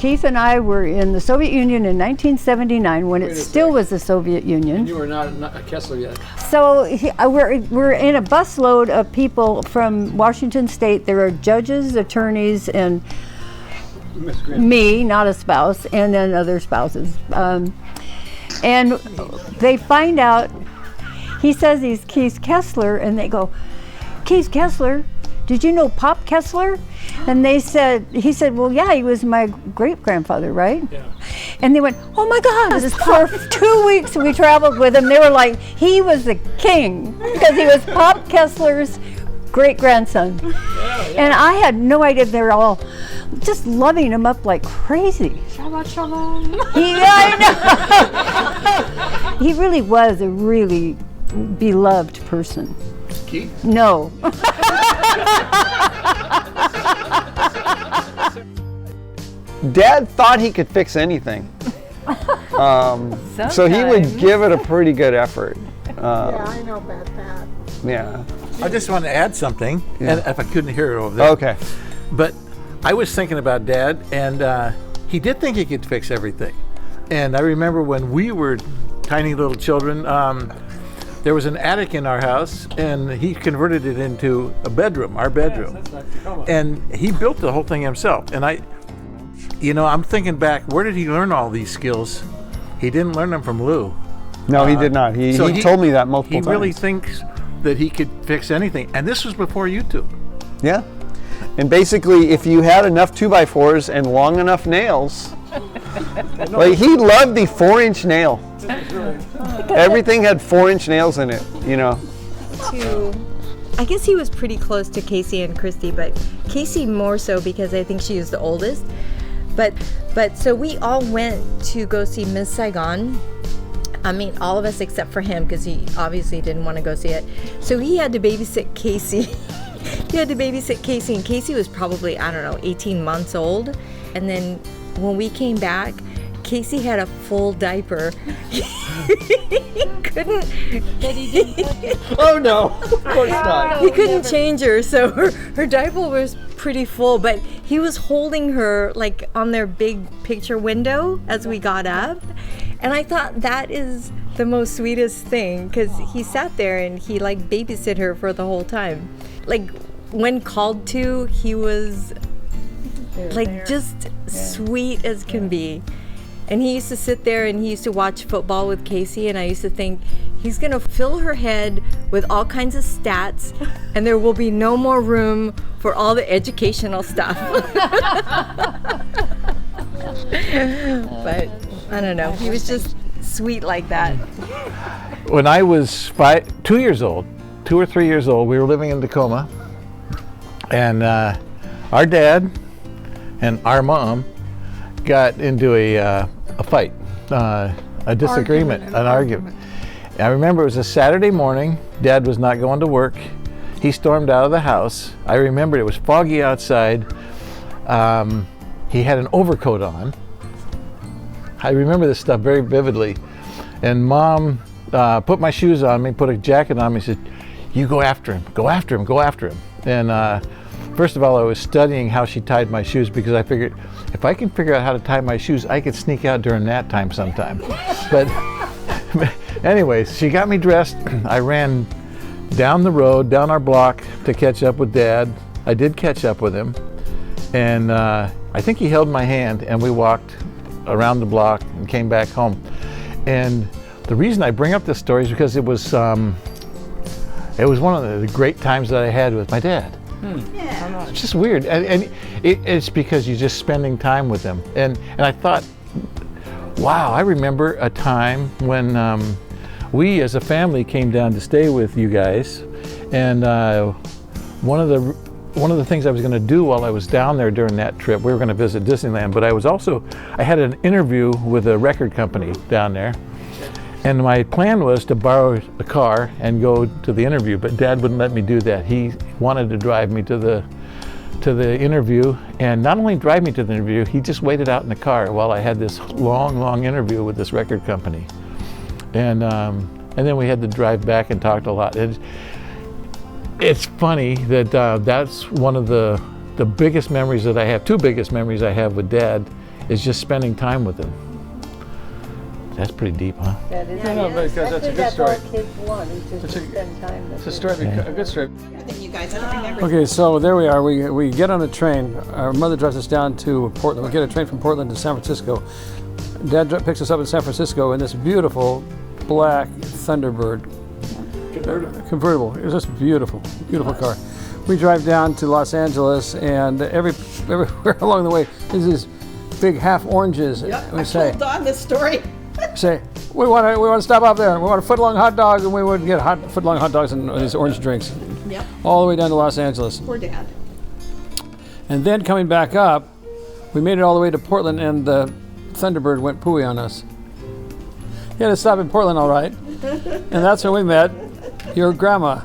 Keith and I were in the Soviet Union in 1979 when it still was the Soviet Union. And you were not a Kessler yet. So we're in a busload of people from Washington State. There are judges, attorneys, and me, not a spouse, and then other spouses. And they find out, he says he's Keith Kessler, and they go, Keith Kessler? Did you know Pop Kessler? And he said, well, yeah, he was my great-grandfather, right? Yeah. And they went, oh my God, for 2 weeks we traveled with him. They were like, he was the king because he was Pop Kessler's great-grandson. Yeah. And I had no idea. They were all just loving him up like crazy. Shabbat shalom. He really was a really beloved person. Keith? No. Dad thought he could fix anything. So he would give it a pretty good effort. Yeah, I know about that. Yeah. I just want to add something, and if I couldn't hear it over there. Okay. But I was thinking about Dad, and he did think he could fix everything. And I remember when we were tiny little children, there was an attic in our house, and he converted it into a bedroom, our bedroom. Yes, that's right. And he built the whole thing himself. And I'm thinking back, where did he learn all these skills? He didn't learn them from Lou. No, he did not. He told me that multiple times. He really thinks that he could fix anything. And this was before YouTube. Yeah. And basically, if you had enough 2x4s and long enough nails, like he loved the 4-inch nail. Everything had 4-inch nails in it, you know. I guess he was pretty close to Casey and Christy, but Casey more so because I think she was the oldest. But so we all went to go see Miss Saigon. I mean, all of us except for him because he obviously didn't want to go see it. So he had to babysit Casey. And Casey was probably, 18 months old. And then when we came back, Casey had a full diaper. He couldn't. Oh no, of course not. He couldn't change her, so her diaper was pretty full, but he was holding her like on their big picture window as we got up. And I thought that is the most sweetest thing because he sat there and he like babysit her for the whole time. Like when called to, he was like just sweet as can be. And he used to sit there and he used to watch football with Casey, and I used to think he's gonna fill her head with all kinds of stats and there will be no more room for all the educational stuff. But I don't know, he was just sweet like that. When I was 2 years old, 2 or 3 years old, we were living in Tacoma, and our dad and our mom got into a fight, a disagreement, an argument. I remember it was a Saturday morning. Dad was not going to work. He stormed out of the house. I remember it was foggy outside. He had an overcoat on. I remember this stuff very vividly. And Mom put my shoes on me, put a jacket on me, said, "You go after him, go after him, go after him." And first of all, I was studying how she tied my shoes because I figured if I can figure out how to tie my shoes, I could sneak out during nap time sometime. But anyways, she got me dressed. I ran down the road, down our block to catch up with Dad. I did catch up with him. And I think he held my hand and we walked around the block and came back home. And the reason I bring up this story is because it was one of the great times that I had with my dad. Yeah. It's just weird, and it's because you're just spending time with them. And I thought, wow, I remember a time when we as a family came down to stay with you guys, and one of the things I was going to do while I was down there during that trip, we were going to visit Disneyland, but I had an interview with a record company down there. And my plan was to borrow a car and go to the interview, but Dad wouldn't let me do that. He wanted to drive me to the interview, and not only drive me to the interview, he just waited out in the car while I had this long interview with this record company. And then we had to drive back and talked a lot. It's funny that that's one of the biggest memories that I have, two biggest memories I have with Dad, is just spending time with them. That's pretty deep, huh? That is. No, because that's a good story. Kids want is just That's to a- spend time with It's a story, a good story. You guys, I don't think everything. Okay, so there we are. We get on a train. Our mother drives us down to Portland. We get a train from Portland to San Francisco. Dad picks us up in San Francisco in this beautiful black Thunderbird convertible. It was just beautiful, beautiful car. We drive down to Los Angeles, and everywhere along the way is these big half oranges. Yep, We I say, told Don this story. we want to stop up there. We want a foot-long hot dog, and we would get foot-long hot dogs and these orange drinks. Yep, All the way down to Los Angeles. poor Dad. And then coming back up, we made it all the way to Portland, and the Thunderbird went pooey on us. He had to stop in Portland, all right. And that's when we met your grandma.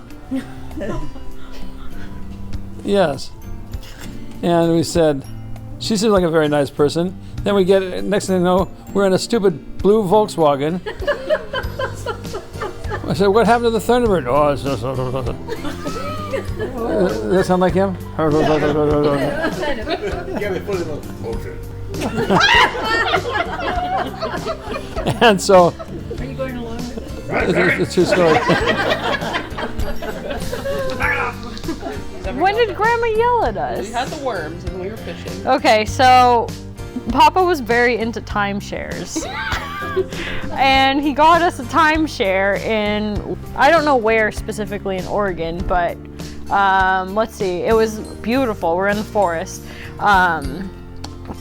Yes. And we said, she seems like a very nice person. Then we get, next thing you know, we're in a stupid blue Volkswagen. I said, what happened to the Thunderbird? Oh, it's just... Does that sound like him? And so... Are you going along with it? It's a true story. When did Grandma yell at us? We had the worms and we were fishing. Okay, so Papa was very into timeshares. And he got us a timeshare in, I don't know where specifically in Oregon, but let's see, it was beautiful. We're in the forest.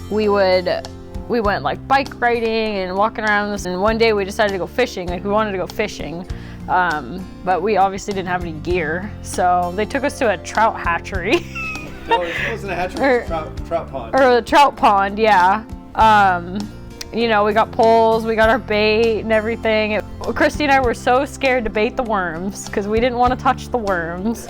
We went like bike riding and walking around this, and one day we decided to go fishing. Like, we wanted to go fishing, but we obviously didn't have any gear, so they took us to a trout hatchery. No, it wasn't a hatchery, it was a trout pond. Or a trout pond, yeah. You know, we got poles, we got our bait and everything. Christy and I were so scared to bait the worms because we didn't want to touch the worms.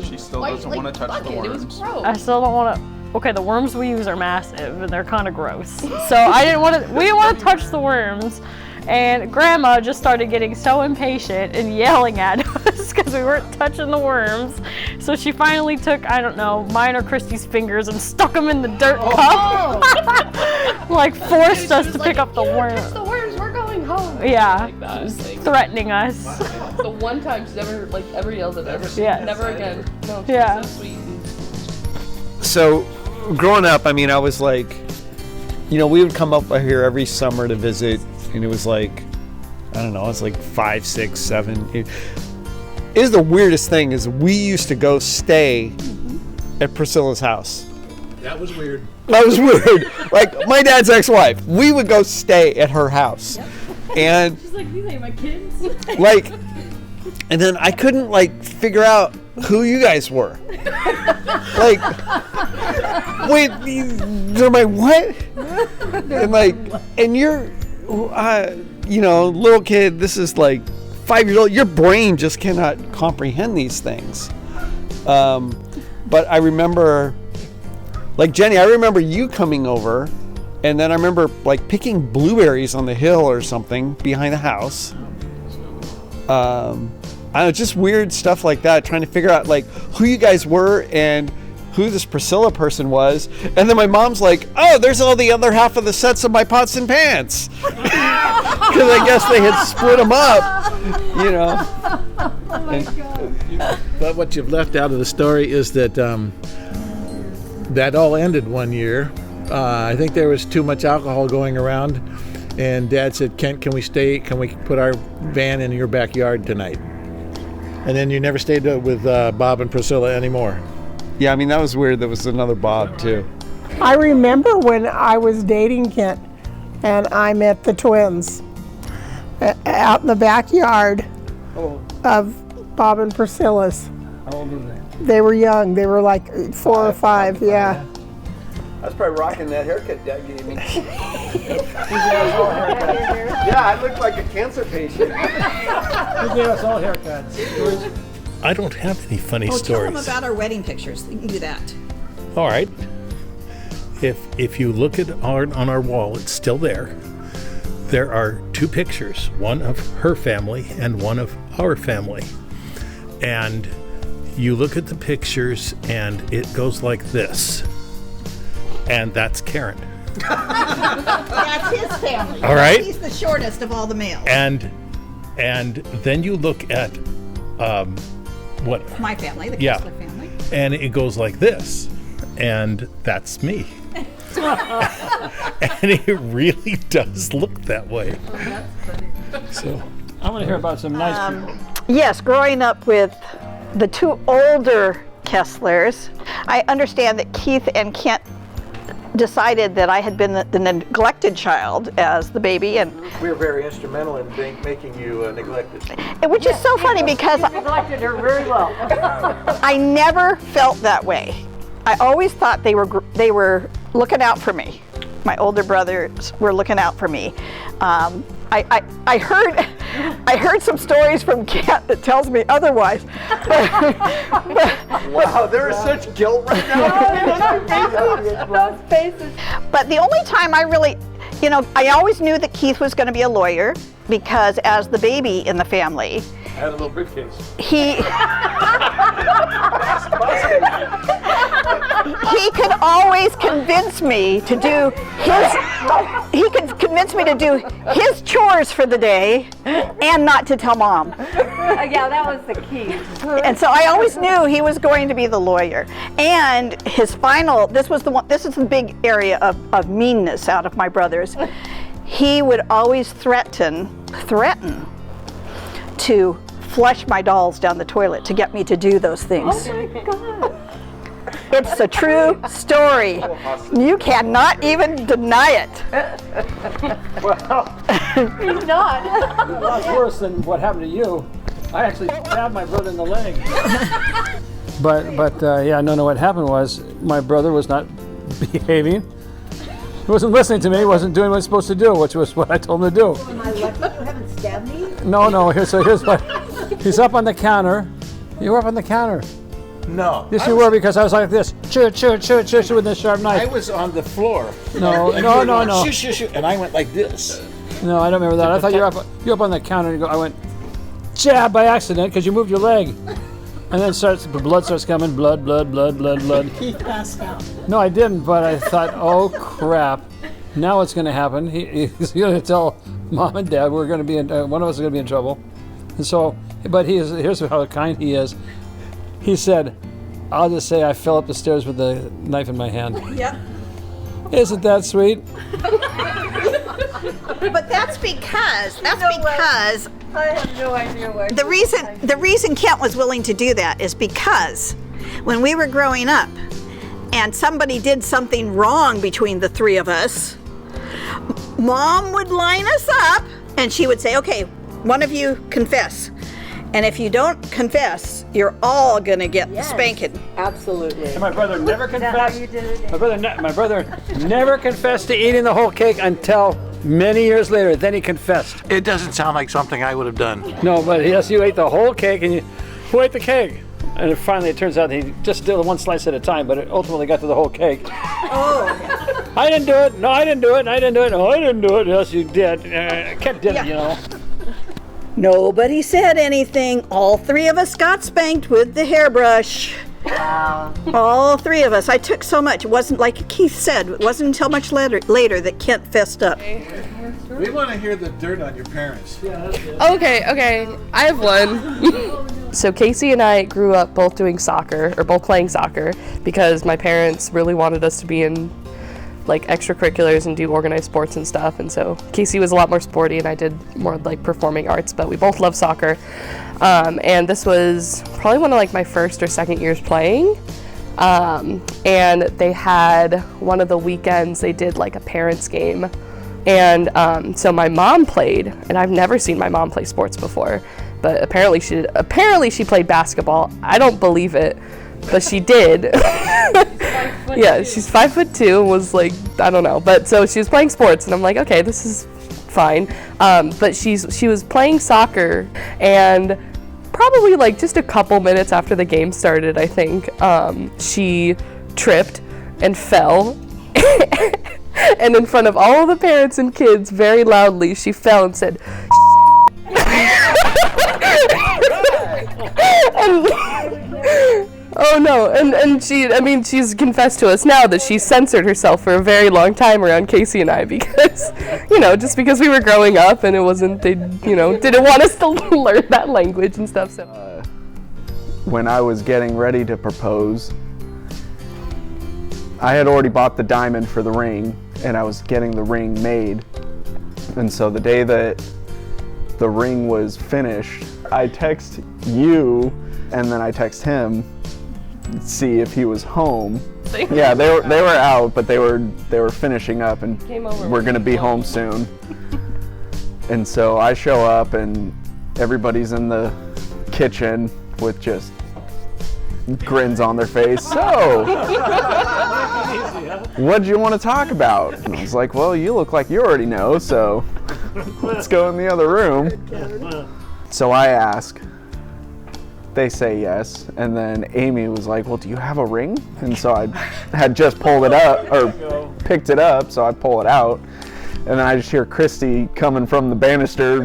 She still doesn't want to touch the It was worms. gross. I still don't want to. Okay, the worms we use are massive and they're kind of gross. So we didn't want to touch the worms. And Grandma just started getting so impatient and yelling at us because we weren't touching the worms. So she finally took, I don't know, mine or Christy's fingers and stuck them in the dirt cup. Like forced us to pick up the worms. Touch the worms, we're going home. Yeah, Like that, like, threatening us. the one time she's ever yelled at us. Yes. Never again. No, she's Yeah. so sweet. So, growing up, I mean, I was like, you know, we would come up here every summer to visit, and it was like, I don't know, it was like 5, 6, 7. It is the weirdest thing is we used to go stay at Priscilla's house. That was weird. That was weird. Like, my dad's ex-wife, we would go stay at her house. And She's like, these ain't my kids. like, and then I couldn't like figure out who you guys were. Like, wait, they're my what? And like, and you're, you know, little kid. This is like 5 years old. Your brain just cannot comprehend these things. But I remember, like Jenny, I remember you coming over. And then I remember like picking blueberries on the hill or something behind the house. I don't know, just weird stuff like that, trying to figure out like who you guys were and who this Priscilla person was. And then my mom's like, oh, there's all the other half of the sets of my pots and pans. Because I guess they had split them up, you know. Oh my God. But what you've left out of the story is that that all ended one year. I think there was too much alcohol going around, and Dad said, Kent, can we stay? Can we put our van in your backyard tonight? And then you never stayed with Bob and Priscilla anymore. Yeah, I mean, that was weird. There was another Bob, too. I remember when I was dating Kent and I met the twins out in the backyard of Bob and Priscilla's. How old were they? They were young. They were like 4 or 5, yeah. I was probably rocking that haircut Dad gave me. Yeah, I looked like a cancer patient. He gave us all haircuts. I don't have any funny Tell stories. them about our wedding pictures. You can do that. All right. If you look at on our wall, it's still there. There are 2 pictures, one of her family and one of our family. And you look at the pictures and it goes like this. And that's Karen. That's his family. All right. He's the shortest of all the males. And then you look at what My family, the Yeah. Kessler family. and it goes like this, and that's me. And it really does look that way. So I want to hear about some nice people. Yes, growing up with the two older Kesslers, I understand that Keith and Kent decided that I had been the neglected child as the baby, and We were very instrumental in making you neglected. which is so funny because neglected her very well. I never felt that way. I always thought they were looking out for me. My older brothers were looking out for me. I heard some stories from Kent that tells me otherwise. Wow, there is such guilt right now. Those faces. But the only time I really, I always knew that Keith was going to be a lawyer because as the baby in the family, I had a little briefcase. he could always convince me to do his chores for the day and not to tell Mom. Yeah, that was the key. And so I always knew he was going to be the lawyer. And his final, this is the big area of meanness out of my brothers. He would always threaten to flush my dolls down the toilet to get me to do those things. Oh my God. It's a true story. You cannot even deny it. He's not. That's worse than what happened to you. I actually stabbed my brother in the leg. But yeah, no, what happened was my brother was not behaving. He wasn't listening to me. He wasn't doing what he was supposed to do, which was what I told him to do. Am I lucky you haven't stabbed me? No, here's what. He's up on the counter. You were up on the counter. No. Yes, you were, because I was like this. Chew with this sharp I knife. was on the floor. No. Shoo, and I went like this. No, I don't remember that. I thought you're up on the counter and I went jab by accident because you moved your leg. And then the blood starts coming. Blood. Keith passed out. No, I didn't, but I thought, oh crap. Now what's going to happen? He's going to tell Mom and Dad we're going to be in, one of us is going to be in trouble. And so, but here's how kind he is. He said, I'll just say I fell up the stairs with the knife in my hand. Yep. Isn't that sweet? But that's because I have no idea why. the reason Kent was willing to do that is because when we were growing up and somebody did something wrong between the three of us, Mom would line us up and she would say, okay, one of you confess. And if you don't confess, you're all gonna get the spanking. Absolutely. And my brother never Is that how confessed. you did it? My brother never confessed to eating the whole cake until many years later. Then he confessed. It doesn't sound like something I would have done. No, but yes, you ate the whole cake, and who ate the cake? And it finally, it turns out he just did one slice at a time, but it ultimately got to the whole cake. Oh. I didn't do it. No, I didn't do it. I didn't do it. No, I didn't do it. Yes, you did. Kent did it, you know. Nobody said anything. All three of us got spanked with the hairbrush. Wow. All three of us. I took so much. It wasn't like Keith said. It wasn't until much later that Kent fessed up. We want to hear the dirt on your parents. Okay. I have one. So Casey and I grew up both doing soccer, or both playing soccer, because my parents really wanted us to be in like extracurriculars and do organized sports and stuff. And so Casey was a lot more sporty and I did more like performing arts, but we both love soccer. And this was probably one of like my first or second years playing. And they had one of the weekends, they did like a parents game. And so my mom played, and I've never seen my mom play sports before, but apparently she played basketball. I don't believe it, but she did. Yeah, she's 5'2", and was like, I don't know, but so she was playing sports, and I'm like, okay, this is fine. But she was playing soccer, and probably like just a couple minutes after the game started, I think, she tripped and fell. And in front of all the parents and kids, very loudly, she fell and said, Oh no, and she's confessed to us now that she censored herself for a very long time around Casey and I because, just because we were growing up and it wasn't, they, didn't want us to learn that language and stuff. So. When I was getting ready to propose, I had already bought the diamond for the ring and I was getting the ring made. And so the day that the ring was finished, I text you and then I text him, see if he was home. Yeah, they were out, but they were finishing up and we're gonna be home soon. And so I show up and everybody's in the kitchen with just grins on their face. So, what do you want to talk about? And I was like, well, you look like you already know, so let's go in the other room. So I ask, they say yes, and then Amy was like, well, do you have a ring? And so I had just pulled it up, or picked it up, so I pull it out. And then I just hear Christy coming from the banister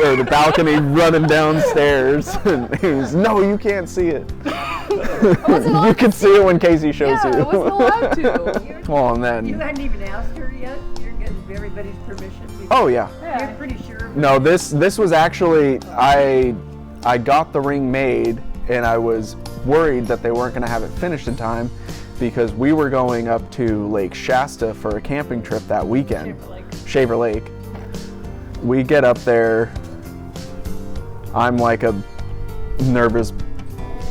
or the balcony running downstairs. And he was, no, you can't see it. You can see it when Casey shows you. I wasn't allowed to. Well, and then. You hadn't even asked her yet? You're getting everybody's permission? Oh, yeah. You're pretty sure? No, this was actually, I got the ring made and I was worried that they weren't going to have it finished in time because we were going up to Lake Shasta for a camping trip that weekend. Shaver Lake. We get up there, I'm like a nervous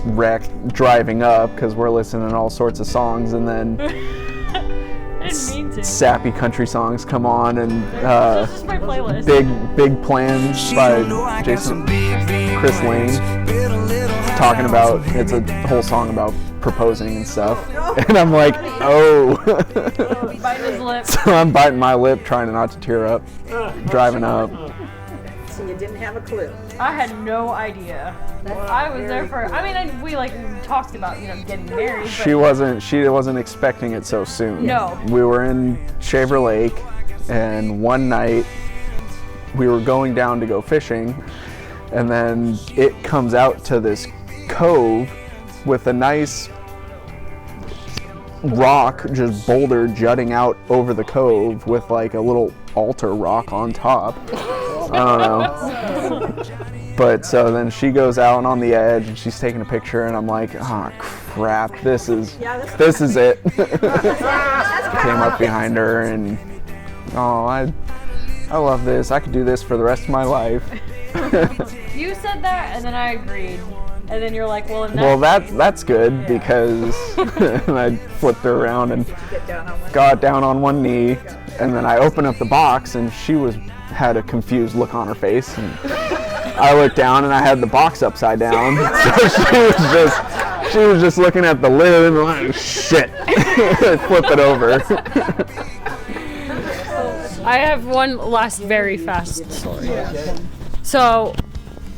wreck driving up because we're listening to all sorts of songs, and then sappy country songs come on, and Big Plans by Chris Lane, talking about, it's a whole song about proposing and stuff, and I'm like, oh. Biting his lip. So I'm biting my lip, trying not to tear up, driving up. So you didn't have a clue. I had no idea. I was there for, we talked about, getting married. She wasn't expecting it so soon. No. We were in Shaver Lake, and one night we were going down to go fishing, and then it comes out to this cove with a nice rock, just boulder jutting out over the cove with like a little altar rock on top. I don't know. But so then she goes out on the edge and she's taking a picture, and I'm like, oh crap, this is it. Came up behind her and, oh, I love this. I could do this for the rest of my life. You said that, and then I agreed. And then you're like, well, that's good, because and I flipped her around and got down on one knee, and then I opened up the box, and she had a confused look on her face, and I looked down and I had the box upside down, so she was just looking at the lid and like, shit, flip it over. I have one last very fast story. So,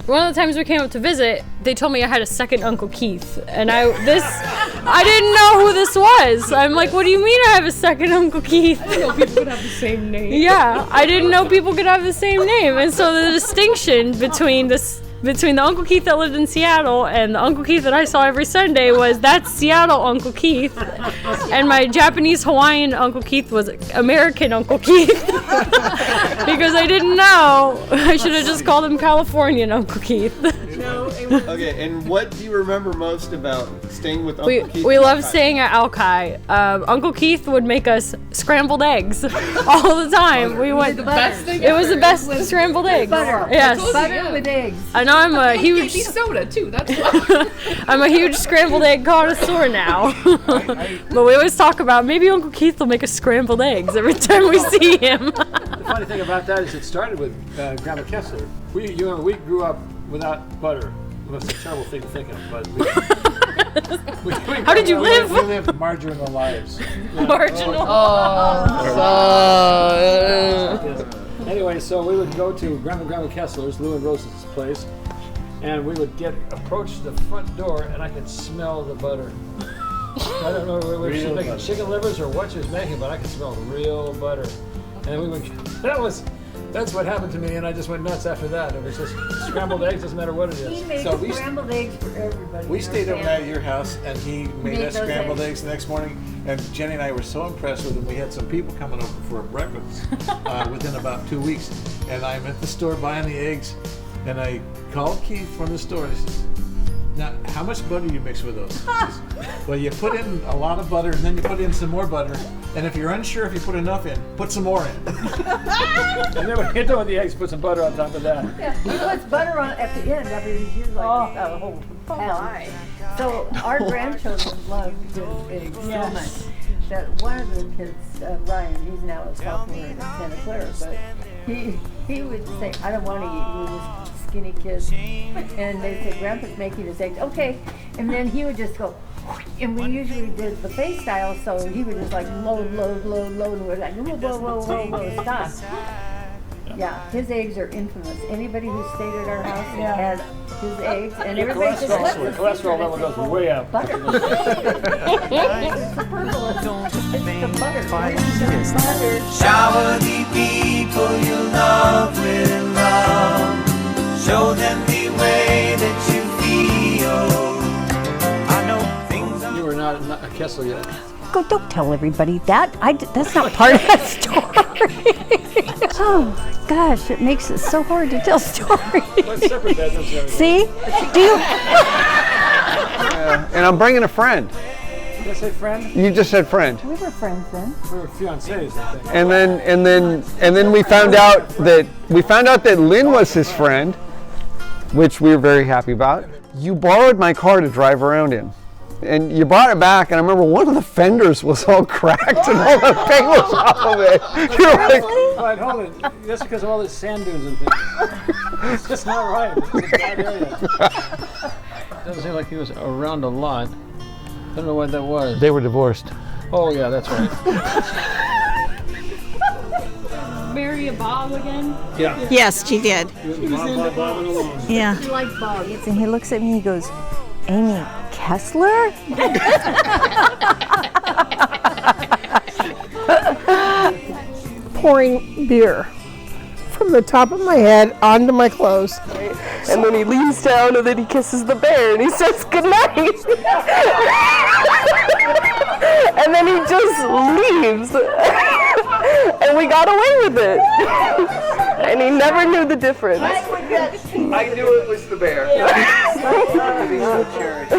one of the times we came up to visit, they told me I had a second Uncle Keith, and I didn't know who this was. I'm like, what do you mean I have a second Uncle Keith? I didn't know people could have the same name. Yeah, I didn't know people could have the same name, and so the distinction between the Uncle Keith that lived in Seattle and the Uncle Keith that I saw every Sunday was that's Seattle Uncle Keith, and my Japanese Hawaiian Uncle Keith was American Uncle Keith. Because I didn't know, I should have just called him Californian Uncle Keith. Okay, and what do you remember most about staying with Uncle Keith? We loved staying at Alki. Uncle Keith would make us scrambled eggs all the time. It was the best scrambled eggs. Butter. Yes. Butter with eggs. I know I'm a huge soda too. That's why. I'm a huge scrambled egg connoisseur now. But we always talk about maybe Uncle Keith will make us scrambled eggs every time we see him. The funny thing about that is it started with Grandma Kessler. We grew up without butter. That's a terrible thing to think of, but how did you live? We lived marginal lives. Marginal. Anyway, so we would go to Grandma Kessler's, Lou and Rose's place, and we would approach the front door, and I could smell the butter. I don't know whether she was making chicken livers or what she was making, but I could smell real butter. And we would. That's what happened to me, and I just went nuts after that. It was just scrambled eggs, doesn't matter what it He is. makes So we- scrambled eggs for everybody. We in stayed our overnight at family. your house, and he made Made us those scrambled eggs. eggs the next morning. And Jenny and I were so impressed with him. We had some people coming over for a breakfast within about 2 weeks. And I'm at the store buying the eggs, and I called Keith from the store. And he says, "Now, how much butter do you mix with those?" He says, "Well, you put in a lot of butter, and then you put in some more butter. And if you're unsure if you put enough in, put some more in." And then when you get done with the eggs, put some butter on top of that. Yeah, he puts butter on at the end. I mean, he's like a whole pound. So our grandchildren love his eggs so much that one of the kids, Ryan, he's now a sophomore in Santa Clara, but he would say, "I don't want to eat." We were skinny kids, and they said, "Grandpa's making his eggs." Okay, and then he would just go. And we usually did buffet style, so he would just like load, and we're like, whoa, stop. Yeah, his eggs are infamous. Anybody who stayed at our house had his eggs, and everybody just left the cholesterol level goes way up. butter. It's the purple, it's the butter. It's the butter. Shower the people you love with love. Show them the way that you feel. I know things are... You were not a Kessel yet. Go, don't tell everybody that. That's not part of that story. Oh gosh, it makes it so hard to tell stories. Let's separate bedrooms. See? Do you? And I'm bringing a friend. Did I say friend? You just said friend. We were friends then. We were fiancés, I think. And then we found out that Lynn was his friend, which we were very happy about. You borrowed my car to drive around in. And you brought it back, and I remember one of the fenders was all cracked and all the paint was off of it. You're like, All right, hold it. That's because of all the sand dunes and things. It's just not right. It's a bad area. Doesn't seem like he was around a lot. I don't know what that was. They were divorced. Oh yeah, that's right. Marry a Bob again? Yeah. Yes, she did. Yeah. He likes Bob. And he looks at me and he goes, "Amy Kessler?" Pouring beer from the top of my head onto my clothes. And then he leans down and then he kisses the bear and he says goodnight. And then he just leaves. And we got away with it. And he never knew the difference. I knew it was the bear. He's so cherished.